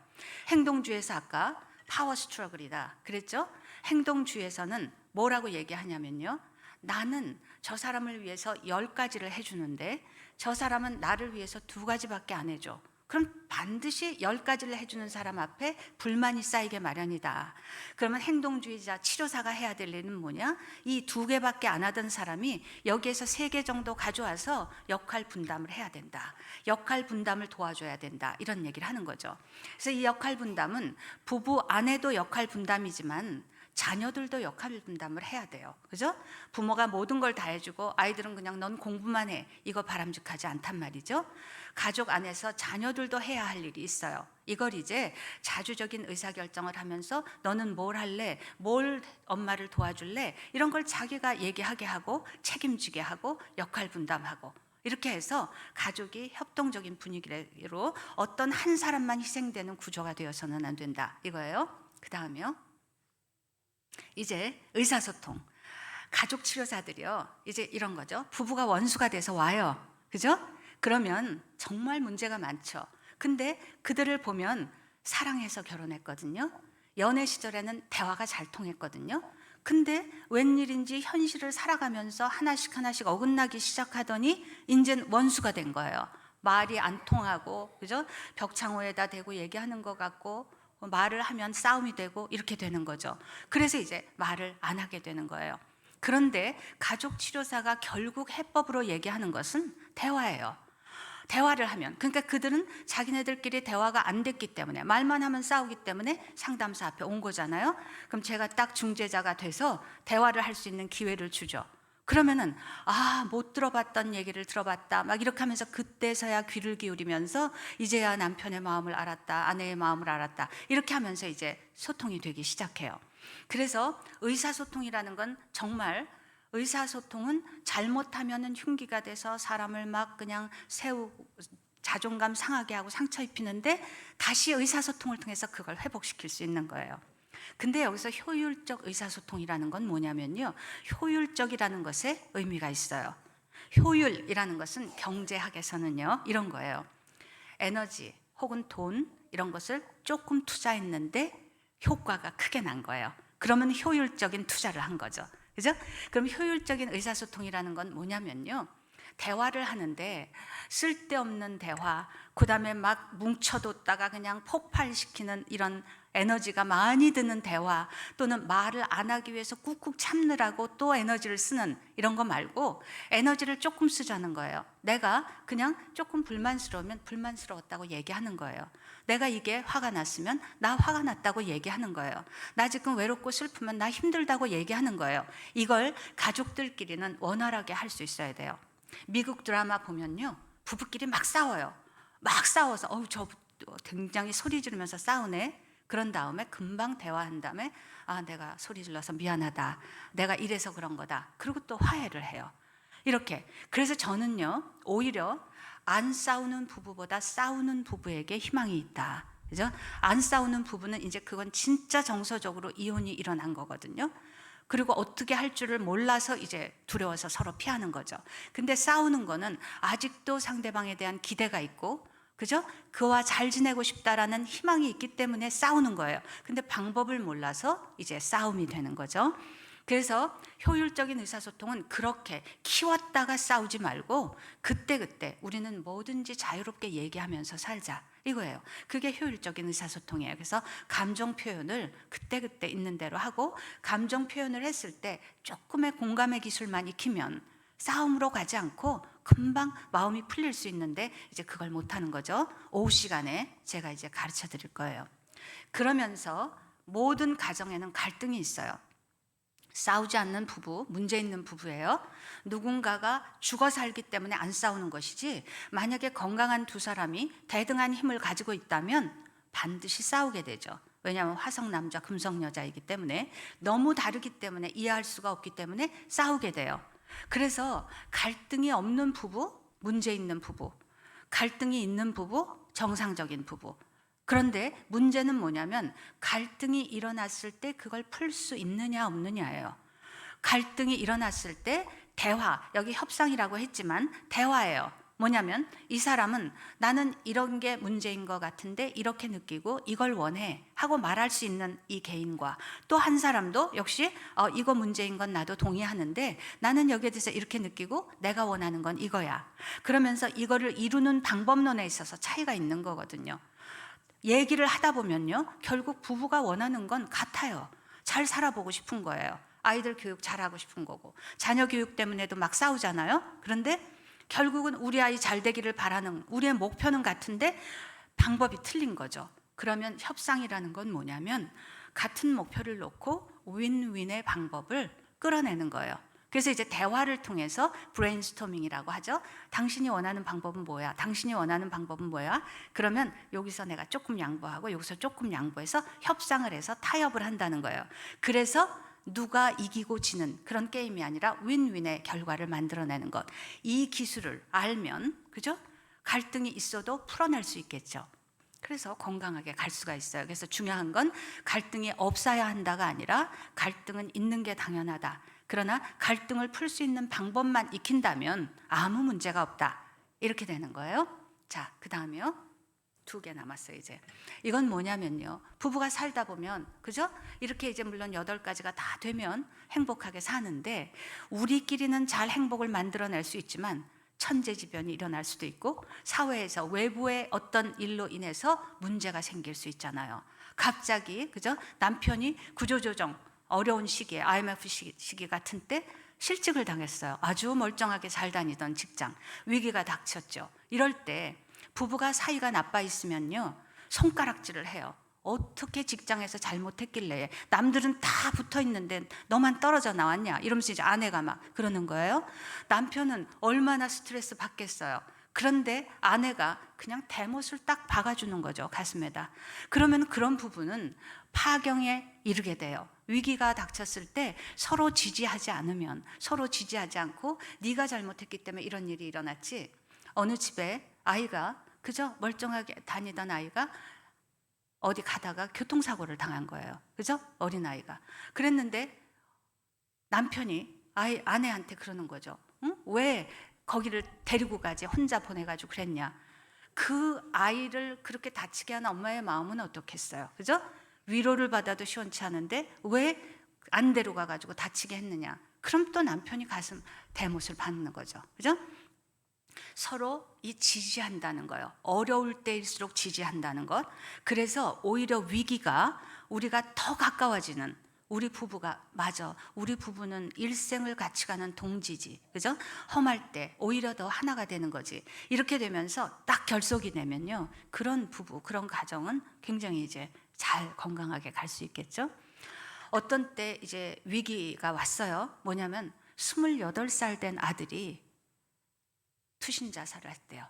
행동주의에서 아까 파워 스트러글이다 그랬죠? 행동주의에서는 뭐라고 얘기하냐면요, 나는 저 사람을 위해서 10가지를 해주는데 저 사람은 나를 위해서 2가지밖에 안 해줘. 그럼 반드시 10가지를 해주는 사람 앞에 불만이 쌓이게 마련이다. 그러면 행동주의자 치료사가 해야 될 일은 뭐냐? 이 2개밖에 안 하던 사람이 여기에서 3개 정도 가져와서 역할 분담을 해야 된다. 역할 분담을 도와줘야 된다. 이런 얘기를 하는 거죠. 그래서 이 역할 분담은 부부 안에도 역할 분담이지만 자녀들도 역할 분담을 해야 돼요. 그죠? 부모가 모든 걸 다 해주고 아이들은 그냥 넌 공부만 해. 이거 바람직하지 않단 말이죠. 가족 안에서 자녀들도 해야 할 일이 있어요. 이걸 이제 자주적인 의사결정을 하면서 너는 뭘 할래? 뭘 엄마를 도와줄래? 이런 걸 자기가 얘기하게 하고 책임지게 하고 역할 분담하고, 이렇게 해서 가족이 협동적인 분위기로 어떤 한 사람만 희생되는 구조가 되어서는 안 된다. 이거예요. 그 다음에요, 이제 의사소통. 가족 치료사들이요, 이제 이런 거죠. 부부가 원수가 돼서 와요. 그죠? 그러면 정말 문제가 많죠. 근데 그들을 보면 사랑해서 결혼했거든요. 연애 시절에는 대화가 잘 통했거든요. 근데 웬일인지 현실을 살아가면서 하나씩 하나씩 어긋나기 시작하더니 이젠 원수가 된 거예요. 말이 안 통하고, 그죠? 벽창호에다 대고 얘기하는 것 같고, 말을 하면 싸움이 되고 이렇게 되는 거죠. 그래서 이제 말을 안 하게 되는 거예요. 그런데 가족 치료사가 결국 해법으로 얘기하는 것은 대화예요. 대화를 하면, 그러니까 그들은 자기네들끼리 대화가 안 됐기 때문에, 말만 하면 싸우기 때문에 상담소 앞에 온 거잖아요. 그럼 제가 딱 중재자가 돼서 대화를 할 수 있는 기회를 주죠. 그러면은 못 들어봤던 얘기를 들어봤다 막 이렇게 하면서 그때서야 귀를 기울이면서 이제야 남편의 마음을 알았다, 아내의 마음을 알았다, 이렇게 하면서 이제 소통이 되기 시작해요. 그래서 의사소통이라는 건 정말, 의사소통은 잘못하면은 흉기가 돼서 사람을 막 그냥 자존감 상하게 하고 상처 입히는데 다시 의사소통을 통해서 그걸 회복시킬 수 있는 거예요. 근데 여기서 효율적 의사소통이라는 건 뭐냐면요, 효율적이라는 것에 의미가 있어요. 효율이라는 것은 경제학에서는요 이런 거예요. 에너지 혹은 돈 이런 것을 조금 투자했는데 효과가 크게 난 거예요. 그러면 효율적인 투자를 한 거죠. 그죠? 그럼 효율적인 의사소통이라는 건 뭐냐면요. 대화를 하는데 쓸데없는 대화, 그 다음에 막 뭉쳐뒀다가 그냥 폭발시키는 이런 에너지가 많이 드는 대화, 또는 말을 안 하기 위해서 꾹꾹 참느라고 또 에너지를 쓰는 이런 거 말고 에너지를 조금 쓰자는 거예요. 내가 그냥 조금 불만스러우면 불만스러웠다고 얘기하는 거예요. 내가 이게 화가 났으면 나 화가 났다고 얘기하는 거예요. 나 지금 외롭고 슬프면 나 힘들다고 얘기하는 거예요. 이걸 가족들끼리는 원활하게 할 수 있어야 돼요. 미국 드라마 보면요, 부부끼리 막 싸워요. 막 싸워서 저 굉장히 소리 지르면서 싸우네. 그런 다음에 금방 대화한 다음에 내가 소리 질러서 미안하다, 내가 이래서 그런 거다, 그리고 또 화해를 해요. 이렇게. 그래서 저는요, 오히려 안 싸우는 부부보다 싸우는 부부에게 희망이 있다. 그죠? 안 싸우는 부부는 이제 그건 진짜 정서적으로 이혼이 일어난 거거든요. 그리고 어떻게 할 줄을 몰라서 이제 두려워서 서로 피하는 거죠. 근데 싸우는 거는 아직도 상대방에 대한 기대가 있고, 그죠? 그와 잘 지내고 싶다라는 희망이 있기 때문에 싸우는 거예요. 근데 방법을 몰라서 이제 싸움이 되는 거죠. 그래서 효율적인 의사소통은 그렇게 키웠다가 싸우지 말고 그때그때 우리는 뭐든지 자유롭게 얘기하면서 살자, 이거예요. 그게 효율적인 의사소통이에요. 그래서 감정 표현을 그때그때 있는 대로 하고, 감정 표현을 했을 때 조금의 공감의 기술만 익히면 싸움으로 가지 않고 금방 마음이 풀릴 수 있는데, 이제 그걸 못하는 거죠. 오후 시간에 제가 이제 가르쳐 드릴 거예요. 그러면서 모든 가정에는 갈등이 있어요. 싸우지 않는 부부, 문제 있는 부부예요. 누군가가 죽어 살기 때문에 안 싸우는 것이지, 만약에 건강한 두 사람이 대등한 힘을 가지고 있다면 반드시 싸우게 되죠. 왜냐하면 화성 남자, 금성 여자이기 때문에, 너무 다르기 때문에 이해할 수가 없기 때문에 싸우게 돼요. 그래서 갈등이 없는 부부, 문제 있는 부부, 갈등이 있는 부부, 정상적인 부부. 그런데 문제는 뭐냐면 갈등이 일어났을 때 그걸 풀 수 있느냐 없느냐예요. 갈등이 일어났을 때 대화, 여기 협상이라고 했지만 대화예요. 뭐냐면 이 사람은 나는 이런 게 문제인 것 같은데 이렇게 느끼고 이걸 원해 하고 말할 수 있는 이 개인과, 또 한 사람도 역시 이거 문제인 건 나도 동의하는데 나는 여기에 대해서 이렇게 느끼고 내가 원하는 건 이거야. 그러면서 이거를 이루는 방법론에 있어서 차이가 있는 거거든요. 얘기를 하다 보면요, 결국 부부가 원하는 건 같아요. 잘 살아보고 싶은 거예요. 아이들 교육 잘하고 싶은 거고, 자녀 교육 때문에도 막 싸우잖아요. 그런데 결국은 우리 아이 잘 되기를 바라는 우리의 목표는 같은데 방법이 틀린 거죠. 그러면 협상이라는 건 뭐냐면 같은 목표를 놓고 윈윈의 방법을 끌어내는 거예요. 그래서 이제 대화를 통해서 브레인스토밍이라고 하죠. 당신이 원하는 방법은 뭐야? 당신이 원하는 방법은 뭐야? 그러면 여기서 내가 조금 양보하고 여기서 조금 양보해서 협상을 해서 타협을 한다는 거예요. 그래서 누가 이기고 지는 그런 게임이 아니라 윈윈의 결과를 만들어내는 것. 이 기술을 알면, 그죠? 갈등이 있어도 풀어낼 수 있겠죠. 그래서 건강하게 갈 수가 있어요. 그래서 중요한 건 갈등이 없어야 한다가 아니라 갈등은 있는 게 당연하다. 그러나 갈등을 풀 수 있는 방법만 익힌다면 아무 문제가 없다. 이렇게 되는 거예요. 자, 그 다음에요. 2개 남았어요, 이제. 이건 뭐냐면요, 부부가 살다 보면, 그죠? 이렇게 이제 물론 8가지가 다 되면 행복하게 사는데, 우리끼리는 잘 행복을 만들어낼 수 있지만 천재지변이 일어날 수도 있고 사회에서 외부의 어떤 일로 인해서 문제가 생길 수 있잖아요. 갑자기, 그죠? 남편이 구조조정 어려운 시기에, IMF 시기 같은 때 실직을 당했어요. 아주 멀쩡하게 잘 다니던 직장, 위기가 닥쳤죠. 이럴 때 부부가 사이가 나빠 있으면요, 손가락질을 해요. 어떻게 직장에서 잘못했길래 남들은 다 붙어 있는데 너만 떨어져 나왔냐, 이러면서 이제 아내가 막 그러는 거예요. 남편은 얼마나 스트레스 받겠어요. 그런데 아내가 그냥 대못을 딱 박아주는 거죠, 가슴에다. 그러면 그런 부부는 파경에 이르게 돼요. 위기가 닥쳤을 때 서로 지지하지 않으면, 서로 지지하지 않고 네가 잘못했기 때문에 이런 일이 일어났지. 어느 집에 아이가, 그저 멀쩡하게 다니던 아이가 어디 가다가 교통사고를 당한 거예요. 그죠? 어린아이가. 그랬는데 남편이 아내한테 그러는 거죠. 응? 왜 거기를 데리고 가지 혼자 보내가지고 그랬냐. 그 아이를 그렇게 다치게 한 엄마의 마음은 어떻겠어요? 그죠? 위로를 받아도 시원치 않은데 왜 안 데려가 가지고 다치게 했느냐? 그럼 또 남편이 가슴 대못을 받는 거죠. 그죠? 서로 이 지지한다는 거예요. 어려울 때일수록 지지한다는 것. 그래서 오히려 위기가 우리가 더 가까워지는, 우리 부부가, 맞아, 우리 부부는 일생을 같이 가는 동지지, 그죠? 험할 때 오히려 더 하나가 되는 거지. 이렇게 되면서 딱 결속이 되면요, 그런 부부, 그런 가정은 굉장히 이제 잘 건강하게 갈 수 있겠죠. 어떤 때 이제 위기가 왔어요. 뭐냐면 28살 된 아들이 투신 자살을 했대요.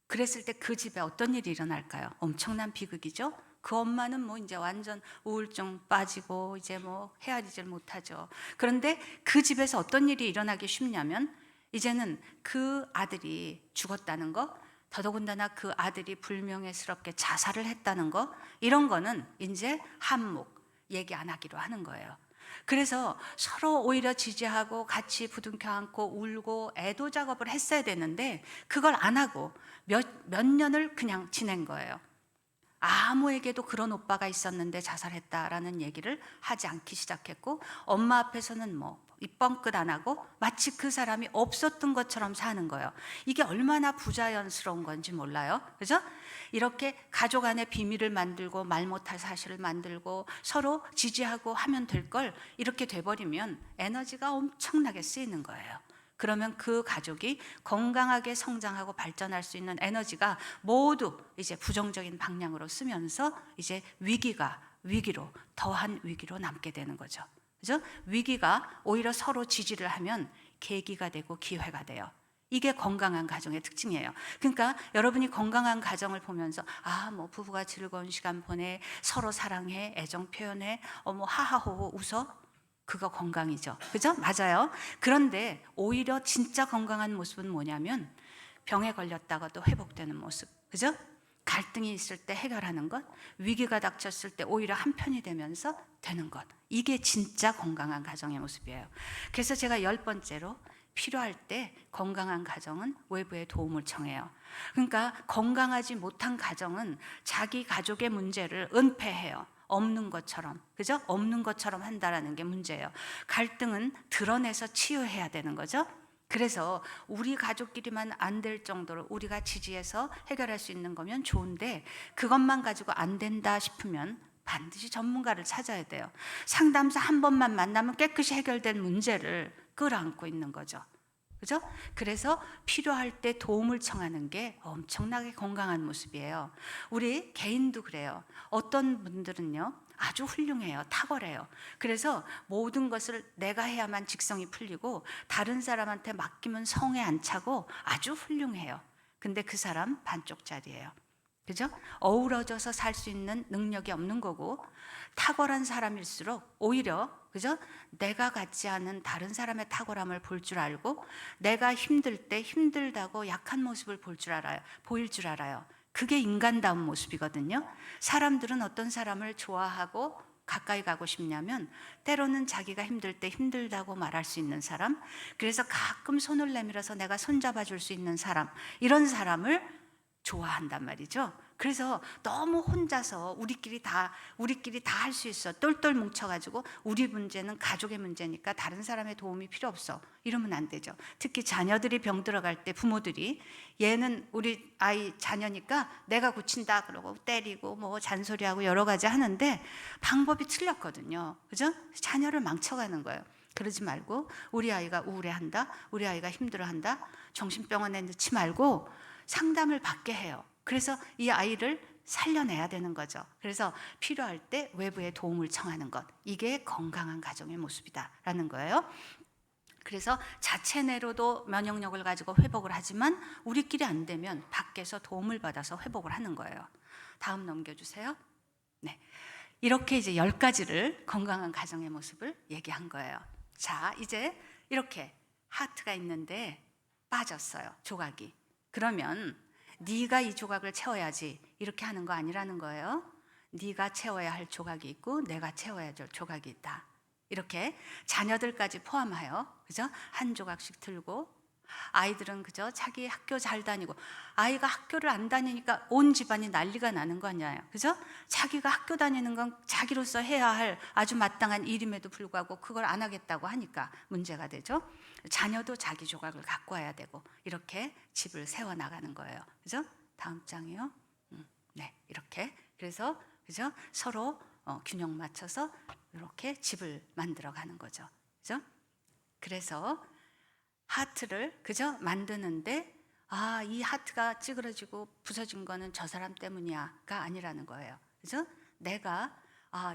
그랬을 때 그 집에 어떤 일이 일어날까요? 엄청난 비극이죠. 그 엄마는 뭐 이제 완전 우울증 빠지고 이제 뭐 헤아리질 못하죠. 그런데 그 집에서 어떤 일이 일어나기 쉽냐면 이제는 그 아들이 죽었다는 거, 더더군다나 그 아들이 불명예스럽게 자살을 했다는 거, 이런 거는 이제 한몫 얘기 안 하기로 하는 거예요. 그래서 서로 오히려 지지하고 같이 부둥켜 안고 울고 애도 작업을 했어야 되는데 그걸 안 하고 몇 년을 그냥 지낸 거예요. 아무에게도 그런 오빠가 있었는데 자살했다라는 얘기를 하지 않기 시작했고, 엄마 앞에서는 뭐 입뻥끗 안 하고 마치 그 사람이 없었던 것처럼 사는 거예요. 이게 얼마나 부자연스러운 건지 몰라요. 그죠? 이렇게 가족 안에 비밀을 만들고 말 못할 사실을 만들고 서로 지지하고 하면 될 걸 이렇게 돼버리면 에너지가 엄청나게 쓰이는 거예요. 그러면 그 가족이 건강하게 성장하고 발전할 수 있는 에너지가 모두 이제 부정적인 방향으로 쓰면서 이제 위기로 더한 위기로 남게 되는 거죠. 그죠? 위기가 오히려 서로 지지를 하면 계기가 되고 기회가 돼요. 이게 건강한 가정의 특징이에요. 그러니까 여러분이 건강한 가정을 보면서 뭐 부부가 즐거운 시간 보내, 서로 사랑해, 애정 표현해, 하하호호 웃어. 그거 건강이죠. 그죠? 맞아요. 그런데 오히려 진짜 건강한 모습은 뭐냐면 병에 걸렸다가도 회복되는 모습. 그죠? 갈등이 있을 때 해결하는 것, 위기가 닥쳤을 때 오히려 한편이 되면서 되는 것. 이게 진짜 건강한 가정의 모습이에요. 그래서 제가 10번째로 필요할 때 건강한 가정은 외부의 도움을 청해요. 그러니까 건강하지 못한 가정은 자기 가족의 문제를 은폐해요. 없는 것처럼, 그죠? 없는 것처럼 한다라는 게 문제예요. 갈등은 드러내서 치유해야 되는 거죠. 그래서 우리 가족끼리만 안 될 정도로 우리가 지지해서 해결할 수 있는 거면 좋은데 그것만 가지고 안 된다 싶으면 반드시 전문가를 찾아야 돼요. 상담사 한 번만 만나면 깨끗이 해결된 문제를 끌어안고 있는 거죠. 그죠? 그래서 필요할 때 도움을 청하는 게 엄청나게 건강한 모습이에요. 우리 개인도 그래요. 어떤 분들은요, 아주 훌륭해요. 탁월해요. 그래서 모든 것을 내가 해야만 직성이 풀리고 다른 사람한테 맡기면 성에 안 차고 아주 훌륭해요. 근데 그 사람 반쪽짜리예요. 그죠? 어우러져서 살 수 있는 능력이 없는 거고, 탁월한 사람일수록 오히려, 그죠? 내가 갖지 않은 다른 사람의 탁월함을 볼 줄 알고, 내가 힘들 때 힘들다고 약한 모습을 보일 줄 알아요. 그게 인간다운 모습이거든요. 사람들은 어떤 사람을 좋아하고 가까이 가고 싶냐면 때로는 자기가 힘들 때 힘들다고 말할 수 있는 사람, 그래서 가끔 손을 내밀어서 내가 손잡아 줄 수 있는 사람, 이런 사람을 좋아한단 말이죠. 그래서 너무 혼자서 우리끼리 다 할 수 있어, 똘똘 뭉쳐가지고 우리 문제는 가족의 문제니까 다른 사람의 도움이 필요 없어, 이러면 안 되죠. 특히 자녀들이 병 들어갈 때 부모들이 얘는 우리 아이 자녀니까 내가 고친다 그러고 때리고 뭐 잔소리하고 여러 가지 하는데 방법이 틀렸거든요. 그죠? 자녀를 망쳐가는 거예요. 그러지 말고 우리 아이가 우울해한다, 우리 아이가 힘들어한다, 정신병원에 넣지 말고 상담을 받게 해요. 그래서 이 아이를 살려내야 되는 거죠. 그래서 필요할 때 외부의 도움을 청하는 것, 이게 건강한 가정의 모습이다라는 거예요. 그래서 자체 내로도 면역력을 가지고 회복을 하지만 우리끼리 안 되면 밖에서 도움을 받아서 회복을 하는 거예요. 다음 넘겨주세요. 네, 이렇게 이제 10가지를 건강한 가정의 모습을 얘기한 거예요. 자, 이제 이렇게 하트가 있는데 빠졌어요, 조각이. 그러면 네가 이 조각을 채워야지, 이렇게 하는 거 아니라는 거예요. 네가 채워야 할 조각이 있고 내가 채워야 할 조각이 있다. 이렇게 자녀들까지 포함하여, 그죠? 한 조각씩 들고 아이들은 그저 자기 학교 잘 다니고, 아이가 학교를 안 다니니까 온 집안이 난리가 나는 거 아니에요. 그죠? 자기가 학교 다니는 건 자기로서 해야 할 아주 마땅한 일임에도 불구하고 그걸 안 하겠다고 하니까 문제가 되죠. 자녀도 자기 조각을 갖고 와야 되고, 이렇게 집을 세워나가는 거예요. 그죠? 다음 장이요. 네, 이렇게. 그래서 그죠? 서로 균형 맞춰서 이렇게 집을 만들어 가는 거죠. 그죠? 그래서 하트를 그죠? 만드는데, 이 하트가 찌그러지고 부서진 거는 저 사람 때문이야가 아니라는 거예요. 그죠? 내가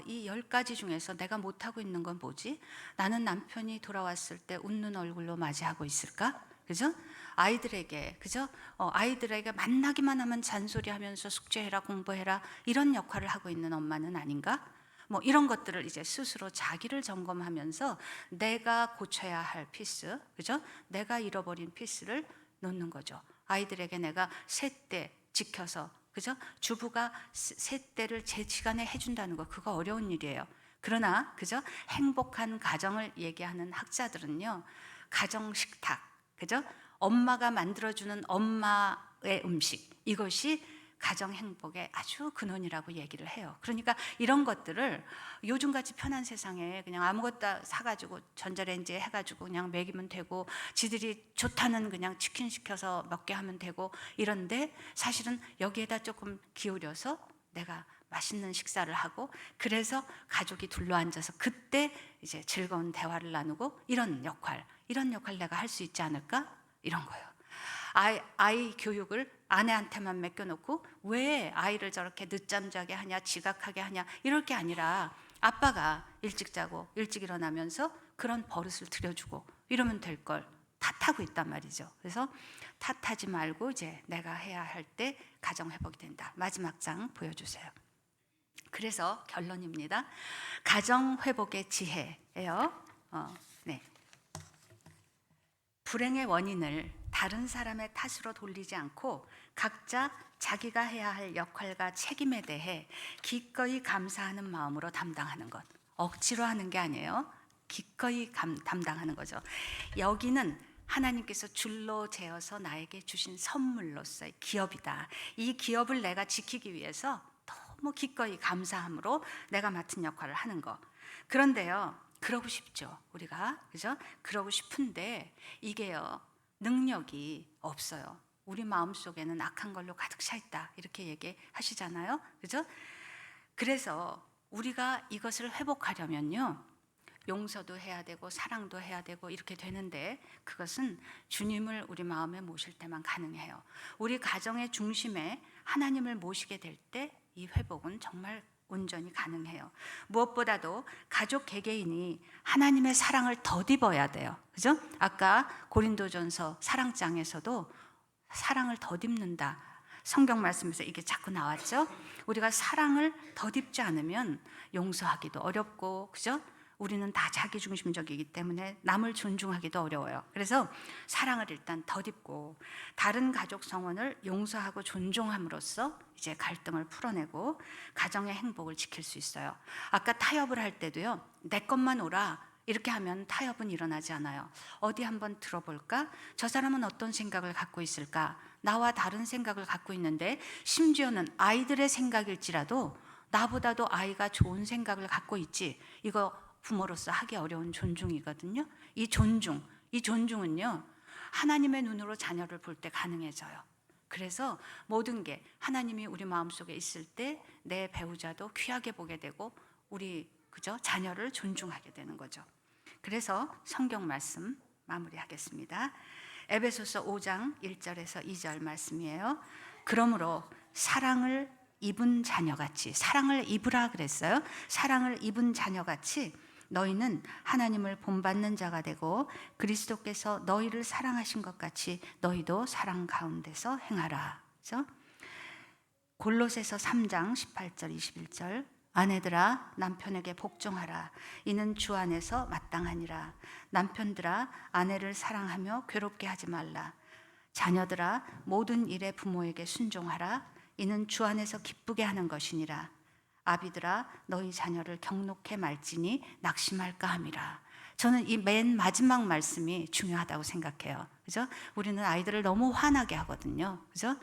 이 10가지 중에서 내가 못하고 있는 건 뭐지? 나는 남편이 돌아왔을 때 웃는 얼굴로 맞이하고 있을까? 그죠? 아이들에게 그죠? 아이들에게 만나기만 하면 잔소리하면서 숙제해라, 공부해라, 이런 역할을 하고 있는 엄마는 아닌가? 뭐 이런 것들을 이제 스스로 자기를 점검하면서 내가 고쳐야 할 피스, 그죠? 내가 잃어버린 피스를 놓는 거죠. 아이들에게 내가 세대 지켜서, 그죠? 주부가 세대를 제 시간에 해준다는 거, 그거 어려운 일이에요. 그러나 그죠? 행복한 가정을 얘기하는 학자들은요, 가정 식탁, 그죠? 엄마가 만들어주는 엄마의 음식, 이것이 가정 행복의 아주 근원이라고 얘기를 해요. 그러니까 이런 것들을 요즘같이 편한 세상에 그냥 아무것도 사가지고 전자레인지에 해가지고 그냥 먹이면 되고, 지들이 좋다는 그냥 치킨 시켜서 먹게 하면 되고, 이런데 사실은 여기에다 조금 기울여서 내가 맛있는 식사를 하고, 그래서 가족이 둘러앉아서 그때 이제 즐거운 대화를 나누고, 이런 역할 내가 할 수 있지 않을까? 이런 거예요. 아이 교육을 아내한테만 맡겨놓고 왜 아이를 저렇게 늦잠 자게 하냐, 지각하게 하냐, 이럴 게 아니라 아빠가 일찍 자고 일찍 일어나면서 그런 버릇을 들여주고 이러면 될 걸 탓하고 있단 말이죠. 그래서 탓하지 말고 이제 내가 해야 할 때 가정 회복이 된다. 마지막 장 보여주세요. 그래서 결론입니다. 가정 회복의 지혜예요. 네. 불행의 원인을 다른 사람의 탓으로 돌리지 않고 각자 자기가 해야 할 역할과 책임에 대해 기꺼이 감사하는 마음으로 담당하는 것. 억지로 하는 게 아니에요. 기꺼이 담당하는 거죠. 여기는 하나님께서 줄로 재어서 나에게 주신 선물로서의 기업이다. 이 기업을 내가 지키기 위해서 너무 기꺼이 감사함으로 내가 맡은 역할을 하는 거. 그런데요, 그러고 싶죠, 우리가. 그죠? 그러고 싶은데 이게요, 능력이 없어요. 우리 마음속에는 악한 걸로 가득 차 있다, 이렇게 얘기하시잖아요. 그죠? 그래서 우리가 이것을 회복하려면요, 용서도 해야 되고 사랑도 해야 되고 이렇게 되는데, 그것은 주님을 우리 마음에 모실 때만 가능해요. 우리 가정의 중심에 하나님을 모시게 될 때 이 회복은 정말 온전히 가능해요. 무엇보다도 가족 개개인이 하나님의 사랑을 덧입어야 돼요. 그죠? 아까 고린도전서 사랑장에서도 사랑을 덧입는다, 성경 말씀에서 이게 자꾸 나왔죠. 우리가 사랑을 덧입지 않으면 용서하기도 어렵고, 그죠? 우리는 다 자기중심적이기 때문에 남을 존중하기도 어려워요. 그래서 사랑을 일단 덧입고 다른 가족 성원을 용서하고 존중함으로써 이제 갈등을 풀어내고 가정의 행복을 지킬 수 있어요. 아까 타협을 할 때도요, 내 것만 오라 이렇게 하면 타협은 일어나지 않아요. 어디 한번 들어볼까? 저 사람은 어떤 생각을 갖고 있을까? 나와 다른 생각을 갖고 있는데, 심지어는 아이들의 생각일지라도 나보다도 아이가 좋은 생각을 갖고 있지, 이거 부모로서 하기 어려운 존중이거든요. 이 존중은요, 하나님의 눈으로 자녀를 볼 때 가능해져요. 그래서 모든 게 하나님이 우리 마음속에 있을 때 내 배우자도 귀하게 보게 되고 우리 그죠? 자녀를 존중하게 되는 거죠. 그래서 성경 말씀 마무리하겠습니다. 에베소서 5장 1절에서 2절 말씀이에요. 그러므로 사랑을 입은 자녀같이, 사랑을 입으라 그랬어요. 사랑을 입은 자녀같이 너희는 하나님을 본받는 자가 되고 그리스도께서 너희를 사랑하신 것 같이 너희도 사랑 가운데서 행하라. 그렇죠? 골로새서 3장 18절 21절 아내들아 남편에게 복종하라. 이는 주 안에서 마땅하니라. 남편들아 아내를 사랑하며 괴롭게 하지 말라. 자녀들아 모든 일에 부모에게 순종하라. 이는 주 안에서 기쁘게 하는 것이니라. 아비들아 너희 자녀를 경록해 말지니 낙심할까 함이라. 저는 이 맨 마지막 말씀이 중요하다고 생각해요. 그죠? 우리는 아이들을 너무 화나게 하거든요. 그죠?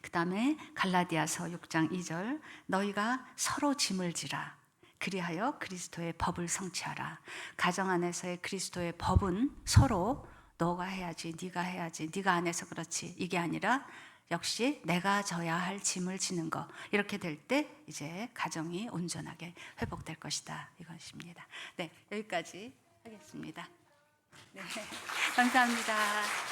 그다음에 갈라디아서 6장 2절 너희가 서로 짐을 지라 그리하여 그리스도의 법을 성취하라. 가정 안에서의 그리스도의 법은 서로 너가 해야지, 네가 해야지, 네가 안 해서 그렇지 이게 아니라 역시 내가 져야 할 짐을 지는 거. 이렇게 될 때 이제 가정이 온전하게 회복될 것이다 이것입니다. 네, 여기까지 하겠습니다. 네, 감사합니다.